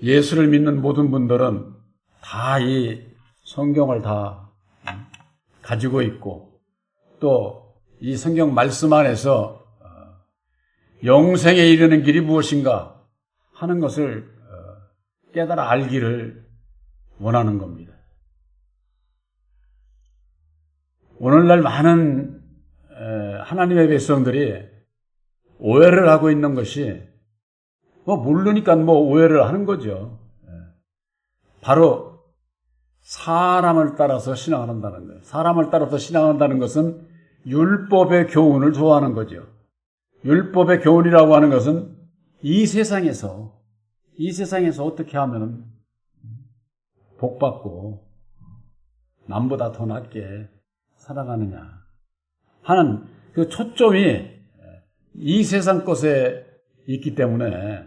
예수를 믿는 모든 분들은 다 이 성경을 다 가지고 있고 또 이 성경 말씀 안에서 영생에 이르는 길이 무엇인가 하는 것을 깨달아 알기를 원하는 겁니다. 오늘날 많은 하나님의 백성들이 오해를 하고 있는 것이 모르니까 오해를 하는 거죠. 바로 사람을 따라서 신앙을 한다는 거예요. 사람을 따라서 신앙한다는 것은 율법의 교훈을 좋아하는 거죠. 율법의 교훈이라고 하는 것은 이 세상에서 어떻게 하면 복받고 남보다 더 낫게 살아가느냐 하는 그 초점이 이 세상 것에 있기 때문에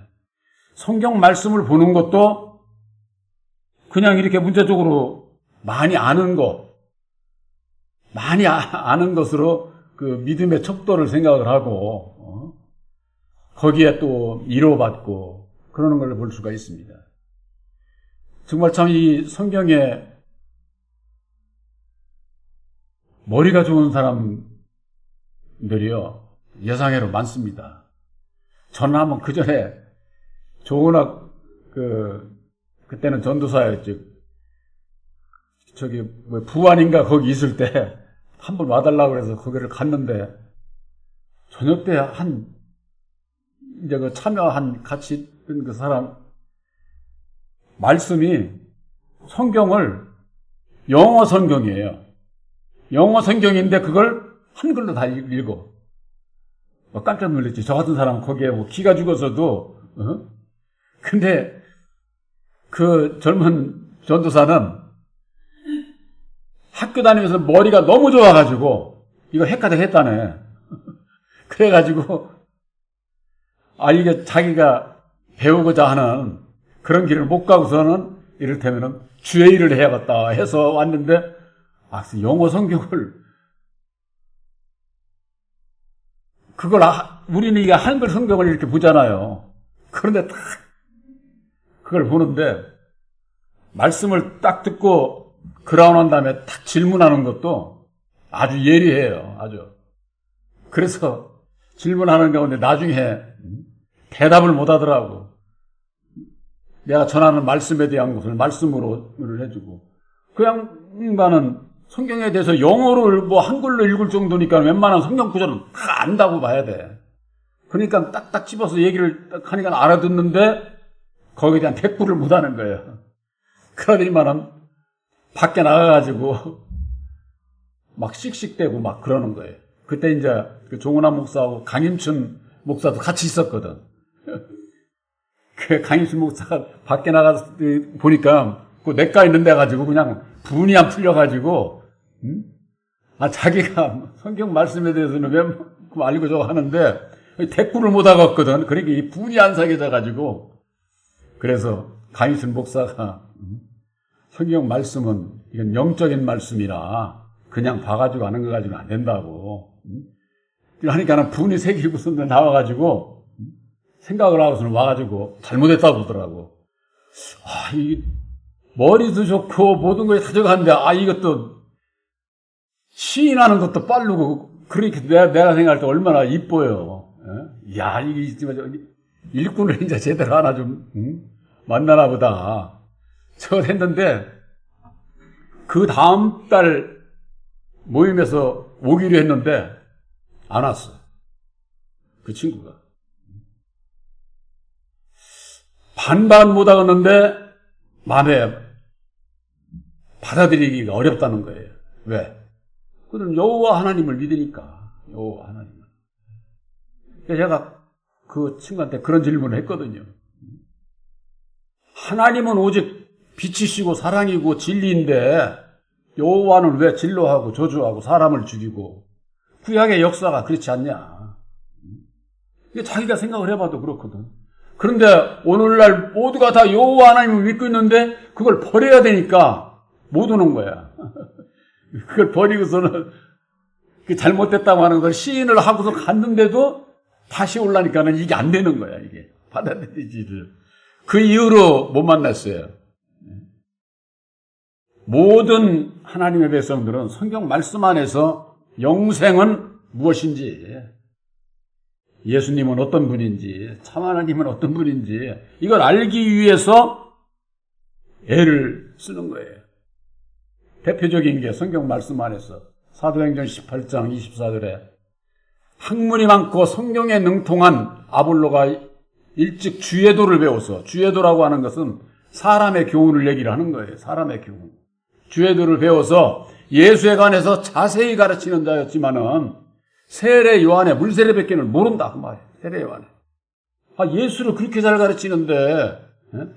성경 말씀을 보는 것도 그냥 이렇게 문자적으로 많이 아는 것으로 그 믿음의 척도를 생각을 하고 거기에 또 위로받고 그러는 걸 볼 수가 있습니다. 정말 참 이 성경에 머리가 좋은 사람들이요 예상외로 많습니다. 저는 한번 그 전에 조은학 그때는 전도사였죠. 저기 부안인가 거기 있을 때 한번 와달라고 그래서 거기를 갔는데 저녁 때 이제 그 참여한 같이 있던 그 사람 말씀이 성경을 영어 성경이에요. 영어 성경인데 그걸 한글로 다 읽어. 깜짝 놀랐지. 저 같은 사람은 거기에 기가 죽어서도 근데 그 젊은 전도사는 학교 다니면서 머리가 너무 좋아가지고 이거 헷가닥 했다네. 그래가지고 이게 자기가 배우고자 하는 그런 길을 못 가고서는 이를테면 주의 일을 해야겠다 해서 왔는데 영어 성경을 우리는 이게 한글 성경을 이렇게 보잖아요. 그런데 딱 그걸 보는데 말씀을 딱 듣고 그러고 난 다음에 딱 질문하는 것도 아주 예리해요. 아주. 그래서 질문하는 가운데 나중에 대답을 못 하더라고. 내가 전하는 말씀에 대한 것을 말씀으로 해주고. 그 양반은 성경에 대해서 영어를 한글로 읽을 정도니까 웬만한 성경 구절은 다 안다고 봐야 돼. 그러니까 딱딱 집어서 얘기를 딱 하니까 알아듣는데 거기에 대한 대꾸를 못 하는 거예요. 그러더니만은 밖에 나가가지고 막 씩씩대고 막 그러는 거예요. 그때 이제 그 종은환 목사하고 강임춘 목사도 같이 있었거든. 그 강임춘 목사가 밖에 나가서 보니까 그 내과 있는 데 가지고 그냥 분이 안 풀려가지고 자기가 성경 말씀에 대해서는 왜 알고 저거 하는데 대꾸를 못 하겠거든. 그러니까 이 분이 안 사겨져가지고 그래서 강임춘 목사가 성경 말씀은 이건 영적인 말씀이라 그냥 봐가지고 하는 거 가지고는 안 된다고. 그러니까 분이 새기고서 나와가지고 생각을 하고서는 와가지고 잘못했다고 그러더라고. 이 머리도 좋고 모든 거에 다져가는데 이것도 시인하는 것도 빠르고 그렇게 내가 생각할 때 얼마나 이뻐요. 이게 일꾼을 이제 제대로 하나 좀 만나나 보다. 저 했는데 그 다음 달 모임에서 오기로 했는데 안 왔어요. 그 친구가. 반반 못 하겠는데 마음에 받아들이기가 어렵다는 거예요. 왜? 그는 여호와 하나님을 믿으니까. 여호와 하나님을. 그래서 제가 그 친구한테 그런 질문을 했거든요. 하나님은 오직 빛이시고 사랑이고 진리인데 여호와는 왜 진노하고 저주하고 사람을 죽이고 구약의 역사가 그렇지 않냐. 이게 자기가 생각을 해봐도 그렇거든. 그런데 오늘날 모두가 다 여호와 하나님을 믿고 있는데 그걸 버려야 되니까 못 오는 거야. 그걸 버리고서는 잘못됐다고 하는 걸 시인을 하고서 갔는데도 다시 올라니까는 이게 안 되는 거야. 이게 받아들이지를. 그 이후로 못 만났어요. 모든 하나님의 백성들은 성경 말씀 안에서 영생은 무엇인지, 예수님은 어떤 분인지, 참 하나님은 어떤 분인지 이걸 알기 위해서 애를 쓰는 거예요. 대표적인 게 성경 말씀 안에서 사도행전 18장 24절에 학문이 많고 성경에 능통한 아볼로가 일찍 주예도를 배워서, 주예도라고 하는 것은 사람의 교훈을 얘기를 하는 거예요. 사람의 교훈. 주예도를 배워서 예수에 관해서 자세히 가르치는 자였지만은 세례 요한의 물세례밖에는 모른다 그 말이에요. 세례 요한에. 예수를 그렇게 잘 가르치는데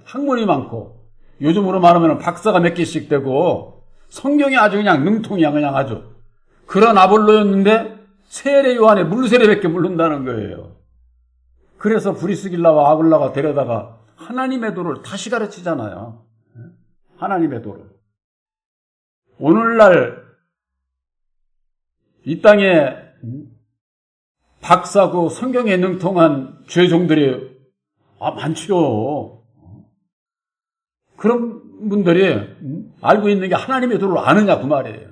학문이 많고 요즘으로 말하면 박사가 몇 개씩 되고 성경에 아주 그냥 능통이야. 그냥 아주 그런 아볼로였는데 세례 요한의 물세례밖에 모른다는 거예요. 그래서 브리스길라와 아굴라가 데려다가 하나님의 도를 다시 가르치잖아요. 하나님의 도를. 오늘날 이 땅에 박사고 성경에 능통한 죄종들이 많지요. 그런 분들이 알고 있는 게 하나님의 도를 아느냐 그 말이에요.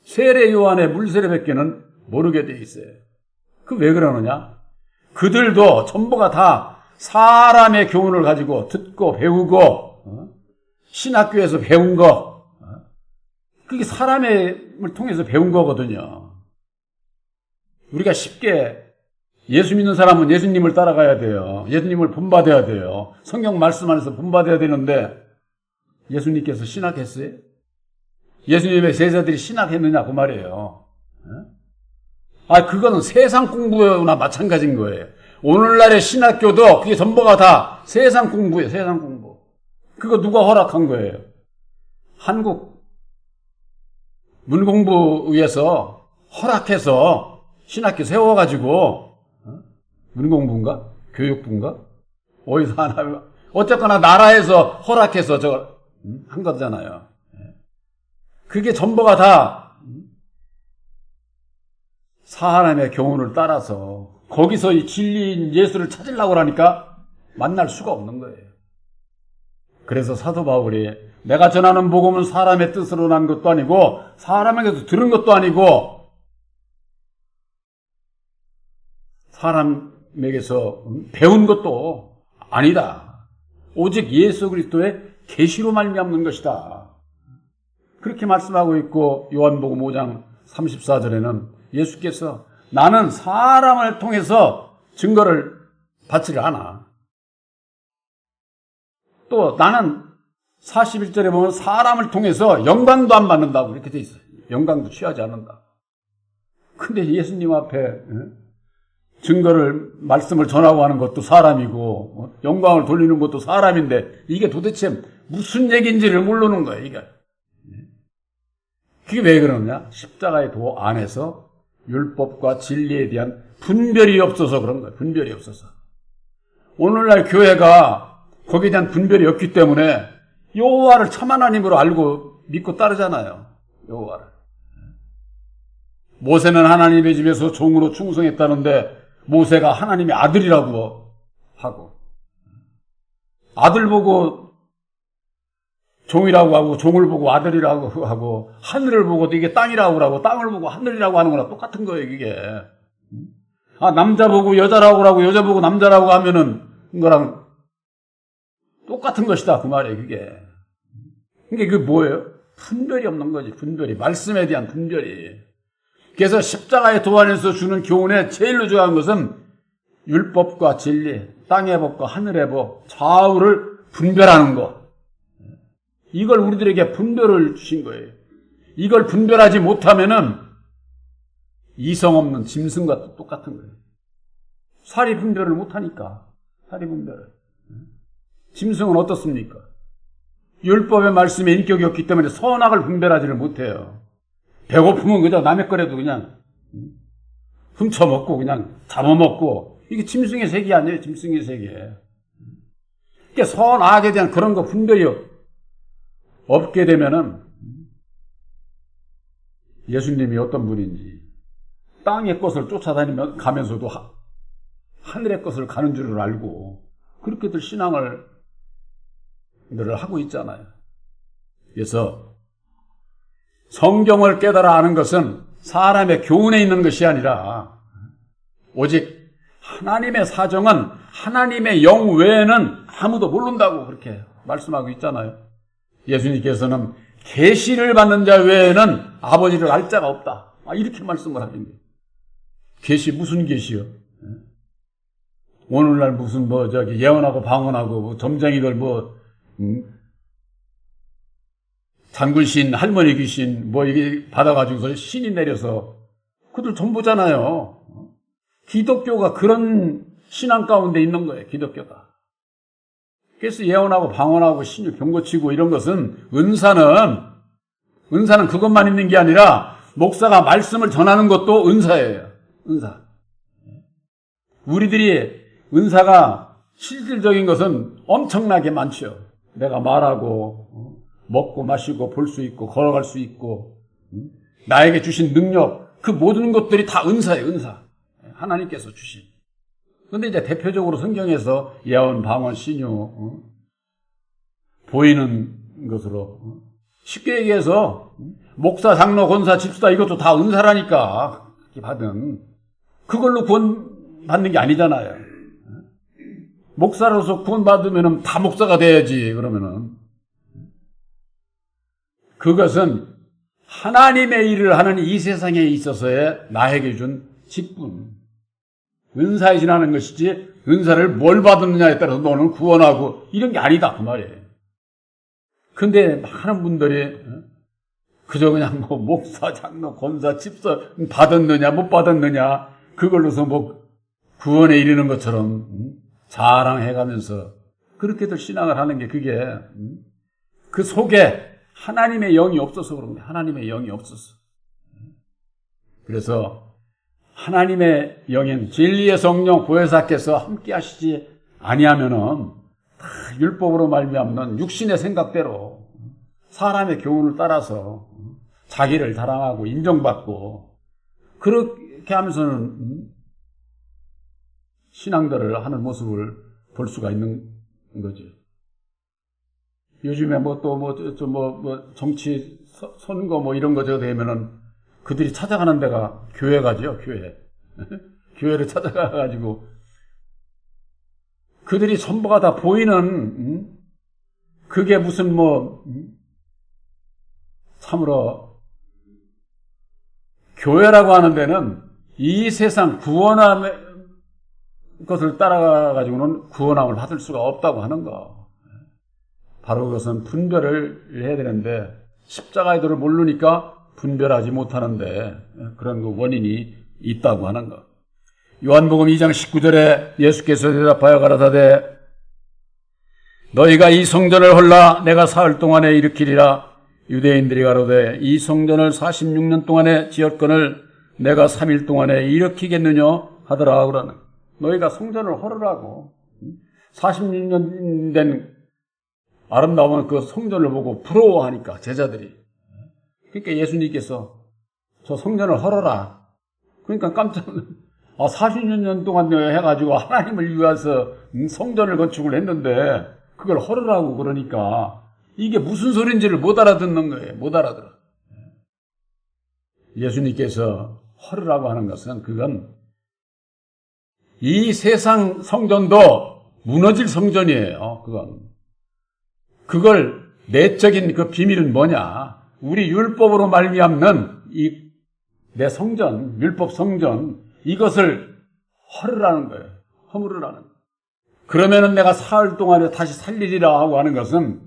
세례 요한의 물세례밖에는 모르게 돼 있어요. 그 왜 그러느냐? 그들도 전부가 다 사람의 교훈을 가지고 듣고 배우고 신학교에서 배운 거, 그게 사람을 통해서 배운 거거든요. 우리가 쉽게 예수 믿는 사람은 예수님을 따라가야 돼요. 예수님을 본받아야 돼요. 성경 말씀 안에서 본받아야 되는데 예수님께서 신학했어요? 예수님의 제자들이 신학했느냐 그 말이에요. 그거는 세상 공부나 마찬가지인 거예요. 오늘날의 신학교도 그게 전부가 다 세상 공부예요. 세상 공부. 그거 누가 허락한 거예요? 한국 문공부에서 허락해서 신학교 세워가지고 문공부인가? 교육부인가? 어디서 하나 어쨌거나 나라에서 허락해서 저걸 한 거잖아요. 그게 전부가 다 사람의 교훈을 따라서 거기서 이 진리인 예수를 찾으려고 하니까 만날 수가 없는 거예요. 그래서 사도 바울이 내가 전하는 복음은 사람의 뜻으로 난 것도 아니고 사람에게서 들은 것도 아니고 사람에게서 배운 것도 아니다. 오직 예수 그리스도의 계시로 말미암는 것이다. 그렇게 말씀하고 있고 요한복음 5장 34절에는 예수께서 나는 사람을 통해서 증거를 받지를 않아. 또 나는 41절에 보면 사람을 통해서 영광도 안 받는다고 이렇게 돼 있어요. 영광도 취하지 않는다. 근데 예수님 앞에 증거를 말씀을 전하고 하는 것도 사람이고 영광을 돌리는 것도 사람인데 이게 도대체 무슨 얘기인지를 모르는 거예요. 이게. 그게 왜 그러느냐? 십자가의 도 안에서 율법과 진리에 대한 분별이 없어서 그런 거예요. 분별이 없어서. 오늘날 교회가 거기에 대한 분별이 없기 때문에 여호와를 참 하나님으로 알고 믿고 따르잖아요. 여호와를. 모세는 하나님의 집에서 종으로 충성했다는데 모세가 하나님의 아들이라고 하고 아들 보고 종이라고 하고 종을 보고 아들이라고 하고 하늘을 보고도 이게 땅이라고 하고 땅을 보고 하늘이라고 하는 거랑 똑같은 거예요. 이게 남자 보고 여자라고 하고 여자 보고 남자라고 하면은 그거랑 똑같은 것이다 그 말이에요. 그게 뭐예요? 분별이 없는 거지. 분별이, 말씀에 대한 분별이. 그래서 십자가의 도 안에서 주는 교훈에 제일로 중요한 것은 율법과 진리, 땅의 법과 하늘의 법, 좌우를 분별하는 것. 이걸 우리들에게 분별을 주신 거예요. 이걸 분별하지 못하면은 이성 없는 짐승과 똑같은 거예요. 사리 분별을 못하니까. 사리 분별을. 짐승은 어떻습니까? 율법의 말씀에 인격이 없기 때문에 선악을 분별하지를 못해요. 배고프면 그저 남의 거라도 그냥 훔쳐먹고 그냥 잡아먹고 이게 짐승의 세계 아니에요. 짐승의 세계. 그러니까 선악에 대한 그런 거 분별이 없게 되면은 예수님이 어떤 분인지 땅의 것을 가면서도 하늘의 것을 가는 줄을 알고 그렇게들 신앙을 신앙들을 하고 있잖아요. 그래서 성경을 깨달아 아는 것은 사람의 교훈에 있는 것이 아니라 오직 하나님의 사정은 하나님의 영 외에는 아무도 모른다고 그렇게 말씀하고 있잖아요. 예수님께서는 계시를 받는 자 외에는 아버지를 알 자가 없다. 이렇게 말씀을 하신 거예요. 계시 무슨 계시요? 오늘날 무슨 예언하고 방언하고 점쟁이들 단굴신 할머니 귀신 이게 받아가지고서 신이 내려서 그들 전부잖아요. 기독교가 그런 신앙 가운데 있는 거예요. 기독교가. 그래서 예언하고 방언하고 신유 병고치고 이런 것은 은사는 그것만 있는 게 아니라 목사가 말씀을 전하는 것도 은사예요. 은사. 우리들이 은사가 실질적인 것은 엄청나게 많죠. 내가 말하고 먹고 마시고 볼 수 있고 걸어갈 수 있고 나에게 주신 능력 그 모든 것들이 다 은사예요. 은사. 하나님께서 주신. 그런데 이제 대표적으로 성경에서 예언, 방언, 신유 보이는 것으로 쉽게 얘기해서 목사, 장로, 권사, 집사 이것도 다 은사라니까 받은 그걸로 구원 받는 게 아니잖아요. 목사로서 구원 받으면 다 목사가 돼야지. 그러면은 그것은 하나님의 일을 하는 이 세상에 있어서의 나에게 준 직분. 은사에 지나는 것이지 은사를 뭘 받았느냐에 따라서 너는 구원하고 이런 게 아니다 그 말이에요. 근데 많은 분들이 그저 그냥 목사, 장로, 권사, 집사 받았느냐 못 받았느냐 그걸로서 구원에 이르는 것처럼 자랑해가면서 그렇게들 신앙을 하는 게 그게 그 속에 하나님의 영이 없어서 그런데 하나님의 영이 없어서. 그래서 하나님의 영인 진리의 성령 보혜사께서 함께 하시지 아니하면은 다 율법으로 말미암는 육신의 생각대로 사람의 교훈을 따라서 자기를 자랑하고 인정받고 그렇게 하면서는 신앙들을 하는 모습을 볼 수가 있는 거죠. 요즘에 정치 선거 이런 거 되면은 그들이 찾아가는 데가 교회가죠, 교회. 교회를 찾아가가지고 그들이 전부가 다 보이는 그게 무슨 참으로 교회라고 하는 데는 이 세상 구원함의 것을 따라가가지고는 구원함을 받을 수가 없다고 하는 거. 바로 그것은 분별을 해야 되는데 십자가의 도를 모르니까 분별하지 못하는데 그런 그 원인이 있다고 하는 것. 요한복음 2장 19절에 예수께서 대답하여 가라사대 너희가 이 성전을 헐라 내가 사흘 동안에 일으키리라. 유대인들이 가로되 이 성전을 46년 동안에 지었거늘 내가 3일 동안에 일으키겠느냐 하더라. 그러는 너희가 성전을 헐으라고 46년 된 아름다운 그 성전을 보고 부러워하니까 제자들이. 그러니까 예수님께서 저 성전을 헐어라. 그러니까 깜짝 40년 동안 해가지고 하나님을 위해서 성전을 건축을 했는데 그걸 헐으라고 그러니까 이게 무슨 소리인지를 못 알아듣는 거예요. 못 알아들어. 예수님께서 헐으라고 하는 것은 그건 이 세상 성전도 무너질 성전이에요. 그걸 내적인 그 비밀은 뭐냐? 우리 율법으로 말미암는 이 내 성전, 율법 성전 이것을 헐으라는 거예요. 허물으라는. 그러면은 내가 사흘 동안에 다시 살리리라 하고 하는 것은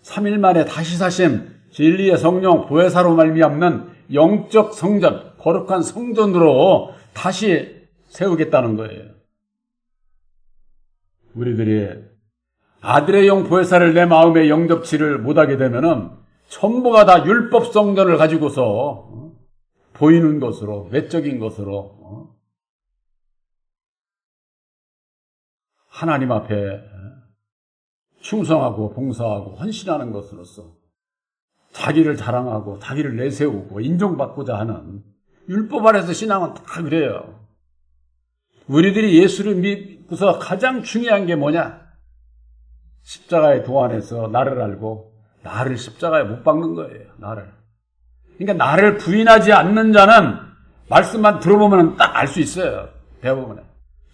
3일 만에 다시 사심 진리의 성령 보혜사로 말미암는 영적 성전, 거룩한 성전으로 다시 세우겠다는 거예요. 우리들이 아들의 영 보혜사를 내 마음에 영접치를 못하게 되면은 전부가 다 율법 성전을 가지고서 보이는 것으로, 외적인 것으로 하나님 앞에 충성하고 봉사하고 헌신하는 것으로서 자기를 자랑하고 자기를 내세우고 인정받고자 하는 율법 아래서 신앙은 다 그래요. 우리들이 예수를 믿고서 가장 중요한 게 뭐냐? 십자가의 도안에서 나를 알고 나를 십자가에 못 박는 거예요. 나를. 그러니까 나를 부인하지 않는 자는 말씀만 들어보면 딱 알 수 있어요. 대부분에.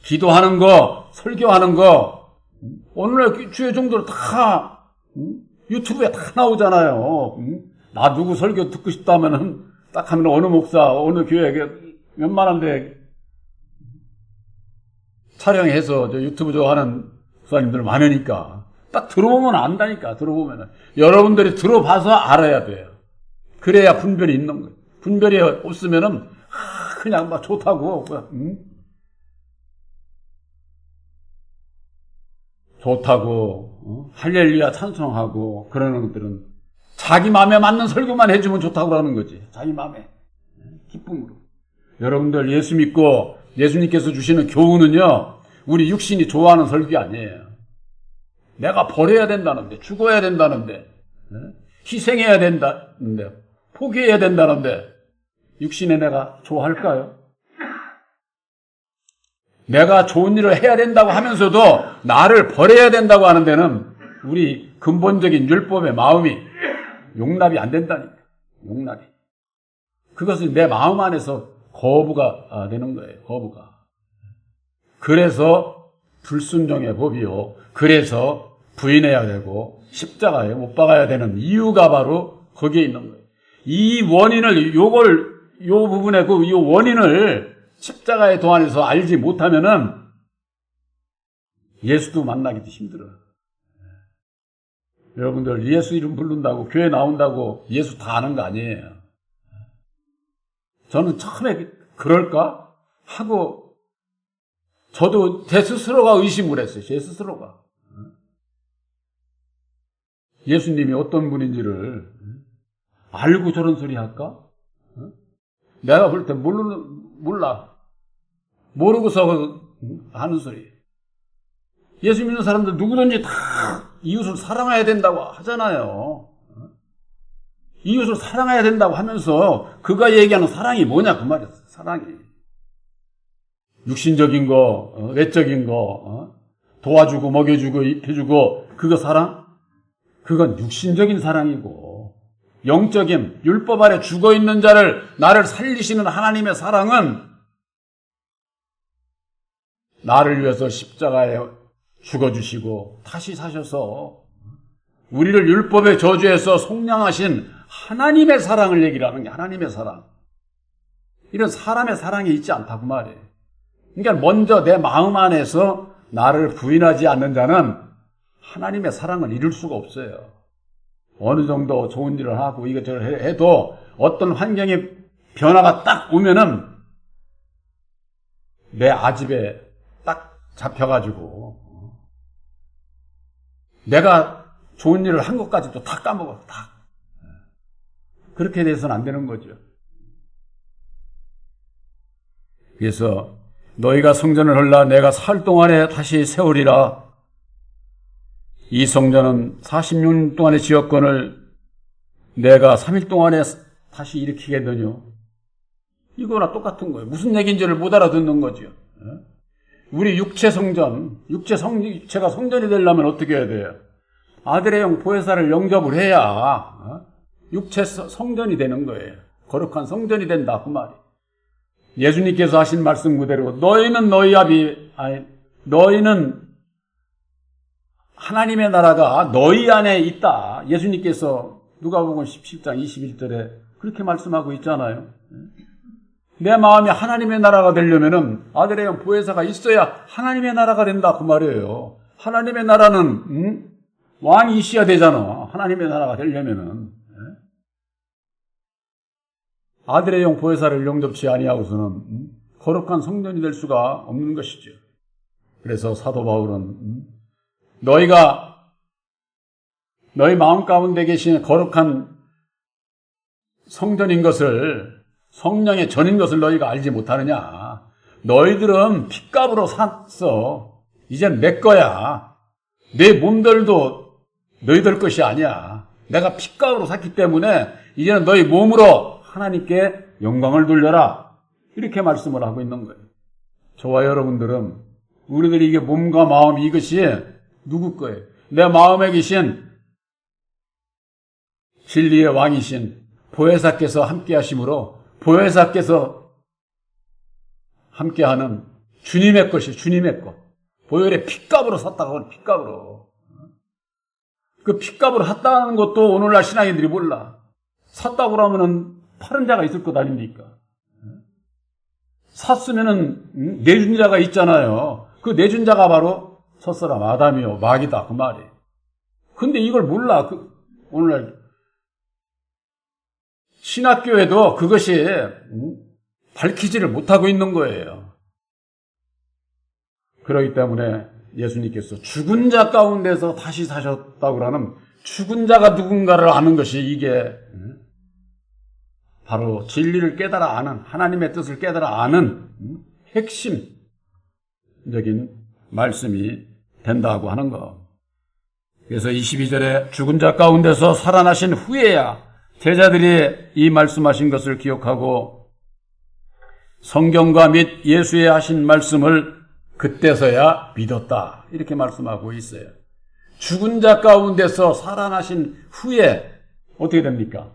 기도하는 거, 설교하는 거, 오늘날 주의 종들 다 유튜브에 다 나오잖아요. 나 누구 설교 듣고 싶다면은 딱 하면 어느 목사, 어느 교회 웬만한데 촬영해서 저 유튜브 좋아하는 목사님들 많으니까 딱 들어보면 안다니까. 들어보면은 여러분들이 들어봐서 알아야 돼요. 그래야 분별이 있는 거예요. 분별이 없으면은 그냥 막 좋다고 좋다고 할렐루야 찬송하고 그러는 것들은 자기 마음에 맞는 설교만 해주면 좋다고 하는 거지. 자기 마음에 기쁨으로. 여러분들 예수 믿고 예수님께서 주시는 교훈은요, 우리 육신이 좋아하는 설교 아니에요. 내가 버려야 된다는데, 죽어야 된다는데, 희생해야 된다는데, 포기해야 된다는데, 육신에 내가 좋아할까요? 내가 좋은 일을 해야 된다고 하면서도 나를 버려야 된다고 하는 데는 우리 근본적인 율법의 마음이 용납이 안 된다니까. 용납이. 그것은 내 마음 안에서 거부가 되는 거예요. 거부가. 그래서 불순종의 법이요. 그래서 부인해야 되고 십자가에 못 박아야 되는 이유가 바로 거기에 있는 거예요. 이 원인을 요 부분의 이 원인을 십자가의 도안에서 알지 못하면은 예수도 만나기도 힘들어요. 여러분들 예수 이름 부른다고 교회 나온다고 예수 다 아는 거 아니에요. 저는 처음에 그럴까 하고 저도 제 스스로가 의심을 했어요. 제 스스로가. 예수님이 어떤 분인지를 알고 저런 소리 할까? 내가 볼 때 몰라. 모르고서 하는 소리. 예수 믿는 사람들 누구든지 다 이웃을 사랑해야 된다고 하잖아요. 이웃을 사랑해야 된다고 하면서 그가 얘기하는 사랑이 뭐냐 그 말이었어요. 사랑이. 육신적인 거, 외적인 거, 도와주고 먹여주고 입혀주고 그거 사랑? 그건 육신적인 사랑이고 영적인 율법 아래 죽어있는 자를 나를 살리시는 하나님의 사랑은 나를 위해서 십자가에 죽어주시고 다시 사셔서 우리를 율법의 저주에서 속량하신 하나님의 사랑을 얘기를 하는 게 하나님의 사랑. 이런 사람의 사랑이 있지 않다고 말이에요. 그러니까 먼저 내 마음 안에서 나를 부인하지 않는 자는 하나님의 사랑을 이룰 수가 없어요. 어느 정도 좋은 일을 하고 이것저것 해도 어떤 환경의 변화가 딱 오면은 내 아집에 딱 잡혀가지고 내가 좋은 일을 한 것까지도 다 까먹어. 다. 그렇게 돼서는 안 되는 거죠. 그래서 너희가 성전을 헐라 내가 사흘 동안에 다시 세우리라. 이 성전은 46년 동안의 지역권을 내가 3일 동안에 다시 일으키겠느냐. 이거나 똑같은 거예요. 무슨 얘기인지를 못 알아듣는 거죠. 우리 육체 성전, 육체가 성전이 되려면 어떻게 해야 돼요? 아들의 영 보혜사를 영접을 해야 육체 성전이 되는 거예요. 거룩한 성전이 된다 그 말이에요. 예수님께서 하신 말씀 그대로 너희는 하나님의 나라가 너희 안에 있다. 예수님께서 누가복음 17장 21절에 그렇게 말씀하고 있잖아요. 내 마음이 하나님의 나라가 되려면은 아들의 영 보혜사가 있어야 하나님의 나라가 된다 그 말이에요. 하나님의 나라는 왕이 있어야 되잖아. 하나님의 나라가 되려면은 아들의 영 보혜사를 영접치 아니하고서는 거룩한 성전이 될 수가 없는 것이죠. 그래서 사도 바울은 너희가 너희 마음 가운데 계신 거룩한 성전인 것을 성령의 전인 것을 너희가 알지 못하느냐. 너희들은 핏값으로 샀어. 이젠 내 거야. 내 몸들도 너희들 것이 아니야. 내가 핏값으로 샀기 때문에 이제는 너희 몸으로 하나님께 영광을 돌려라. 이렇게 말씀을 하고 있는 거예요. 저와 여러분들은 우리들이 이게 몸과 마음 이것이 누구 거예요? 내 마음에 계신 진리의 왕이신 보혜사께서 함께 하심으로 보혜사께서 함께하는 주님의 것이 주님의 것. 보혈의 핏값으로 샀다고 하는 핏값으로. 그 핏값으로 샀다는 것도 오늘날 신앙인들이 몰라. 샀다고 그러면은 파는 자가 있을 것 아닙니까? 샀으면은 내준 자가 있잖아요. 그 내준 자가 바로 첫사람 아담이요 마귀다 그 말이. 근데 이걸 몰라. 오늘날 신학교에도 그것이 밝히지를 못하고 있는 거예요. 그렇기 때문에 예수님께서 죽은 자 가운데서 다시 사셨다고 하는 죽은 자가 누군가를 아는 것이 이게 바로 진리를 깨달아 아는 하나님의 뜻을 깨달아 아는 핵심적인 말씀이 된다고 하는 거. 그래서 22절에 죽은 자 가운데서 살아나신 후에야 제자들이 이 말씀하신 것을 기억하고 성경과 및 예수의 하신 말씀을 그때서야 믿었다. 이렇게 말씀하고 있어요. 죽은 자 가운데서 살아나신 후에 어떻게 됩니까?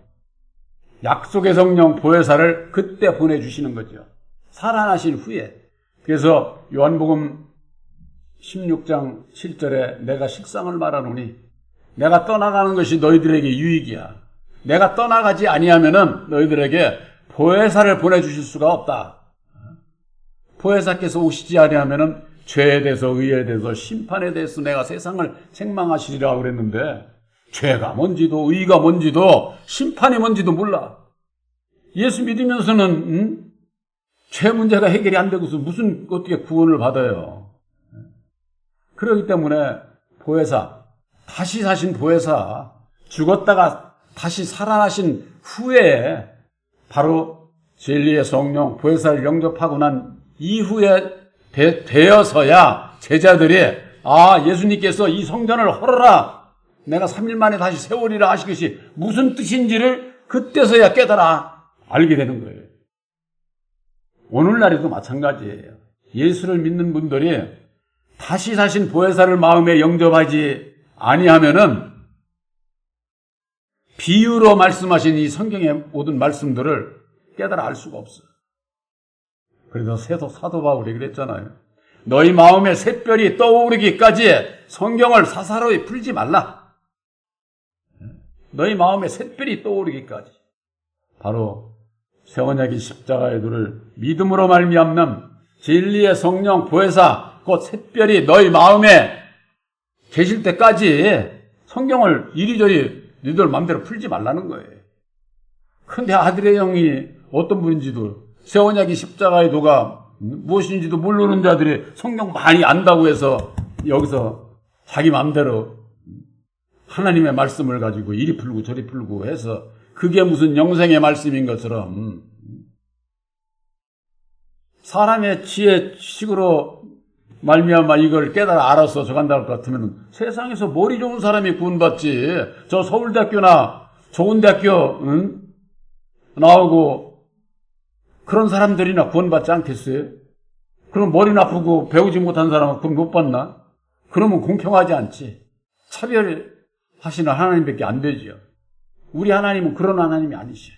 약속의 성령 보혜사를 그때 보내주시는 거죠. 살아나신 후에. 그래서 요한복음 16장 7절에 내가 식상을 말하노니 내가 떠나가는 것이 너희들에게 유익이야. 내가 떠나가지 아니하면은 너희들에게 보혜사를 보내주실 수가 없다. 보혜사께서 오시지 아니하면은 죄에 대해서 의에 대해서 심판에 대해서 내가 세상을 책망하시리라 그랬는데 죄가 뭔지도 의가 뭔지도 심판이 뭔지도 몰라. 예수 믿으면서는 죄 문제가 해결이 안 되고서 무슨 어떻게 구원을 받아요. 그렇기 때문에 보혜사, 다시 사신 보혜사, 죽었다가 다시 살아나신 후에 바로 진리의 성령 보혜사를 영접하고 난 이후에 되어서야 제자들이 예수님께서 이 성전을 헐어라 내가 3일 만에 다시 세우리라 하시듯이 무슨 뜻인지를 그때서야 깨달아 알게 되는 거예요. 오늘날에도 마찬가지예요. 예수를 믿는 분들이 다시 사신 보혜사를 마음에 영접하지 아니하면은 비유로 말씀하신 이 성경의 모든 말씀들을 깨달아 알 수가 없어요. 그래서 사도 바울이 그랬잖아요. 너희 마음에 샛별이 떠오르기까지 성경을 사사로이 풀지 말라. 너희 마음에 샛별이 떠오르기까지. 바로 새 언약의 십자가의 도를 믿음으로 말미암는 진리의 성령 보혜사 곧 샛별이 너희 마음에 계실 때까지 성경을 이리저리 너희들 마음대로 풀지 말라는 거예요. 근데 아들의 영이 어떤 분인지도 새 언약의 십자가의 도가 무엇인지도 모르는 자들이 성경 많이 안다고 해서 여기서 자기 마음대로 하나님의 말씀을 가지고 이리 풀고 저리 풀고 해서 그게 무슨 영생의 말씀인 것처럼 사람의 지혜식으로 말미암아 이걸 깨달아 알아서 저간다 할 것 같으면 세상에서 머리 좋은 사람이 구원받지. 저 서울대학교나 좋은 대학교 나오고 그런 사람들이나 구원받지 않겠어요? 그럼 머리 나쁘고 배우지 못한 사람은 구원 못 받나? 그러면 공평하지 않지. 차별하시는 하나님밖에 안 되지요. 우리 하나님은 그런 하나님이 아니시요.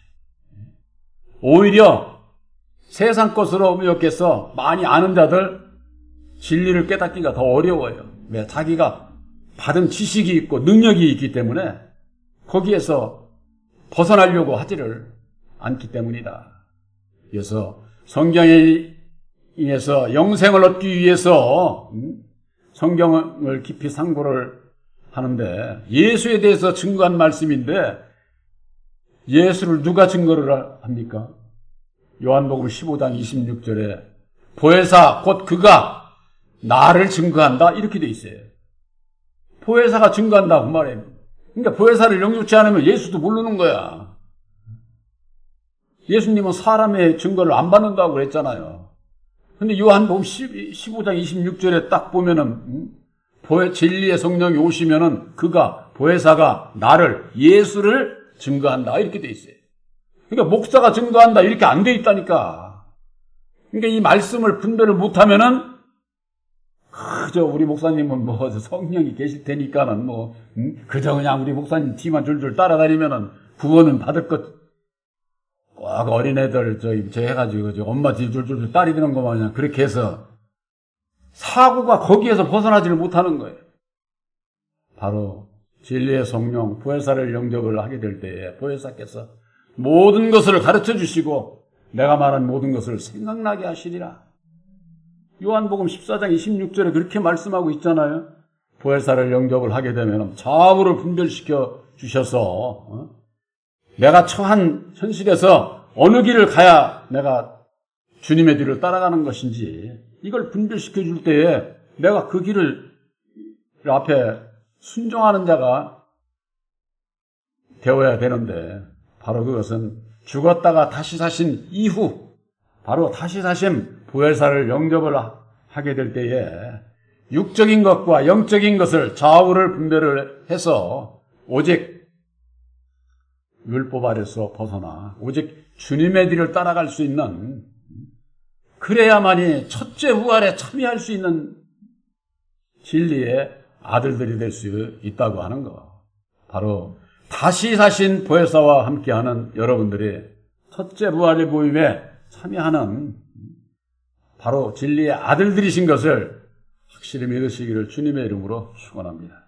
오히려 세상 것으로 의역해서 많이 아는 자들 진리를 깨닫기가 더 어려워요. 왜? 자기가 받은 지식이 있고 능력이 있기 때문에 거기에서 벗어나려고 하지를 않기 때문이다. 그래서 성경에 인해서 영생을 얻기 위해서 성경을 깊이 상고를 하는데 예수에 대해서 증거한 말씀인데 예수를 누가 증거를 합니까? 요한복음 15장 26절에 보혜사 곧 그가 나를 증거한다 이렇게 돼 있어요. 보혜사가 증거한다 그 말이에요. 그러니까 보혜사를 영접치 않으면 예수도 모르는 거야. 예수님은 사람의 증거를 안 받는다고 그랬잖아요. 근데 요한복음 15장 26절에 딱 보면은 진리의 성령이 오시면은 그가 보혜사가 나를 예수를 증거한다 이렇게 돼 있어요. 그러니까 목사가 증거한다 이렇게 안 돼 있다니까. 그러니까 이 말씀을 분별을 못하면은 그저 우리 목사님은 뭐 성령이 계실 테니까는 뭐 그저 그냥 우리 목사님 뒤만 줄줄 따라다니면은 구원은 받을 것. 꼭 어린애들 저 해가지고 저 엄마 뒤 줄줄 따리는 거 마냥 그렇게 해서 사고가 거기에서 벗어나지를 못하는 거예요. 바로 진리의 성령 보혜사를 영접을 하게 될 때에 보혜사께서 모든 것을 가르쳐 주시고 내가 말한 모든 것을 생각나게 하시리라. 요한복음 14장 26절에 그렇게 말씀하고 있잖아요. 보혜사를 영접을 하게 되면 좌우를 분별시켜 주셔서 내가 처한 현실에서 어느 길을 가야 내가 주님의 뒤를 따라가는 것인지 이걸 분별시켜 줄 때에 내가 그 길을 앞에 순종하는 자가 되어야 되는데 바로 그것은 죽었다가 다시 사신 이후 바로 다시 사신 보혜사를 영접을 하게 될 때에 육적인 것과 영적인 것을 좌우를 분별을 해서 오직 율법 아래서 벗어나 오직 주님의 뒤를 따라갈 수 있는 그래야만이 첫째 부활에 참여할 수 있는 진리의 아들들이 될 수 있다고 하는 거. 바로 다시 사신 보혜사와 함께하는 여러분들이 첫째 부활의 모임에 참여하는 바로 진리의 아들들이신 것을 확실히 믿으시기를 주님의 이름으로 축원합니다.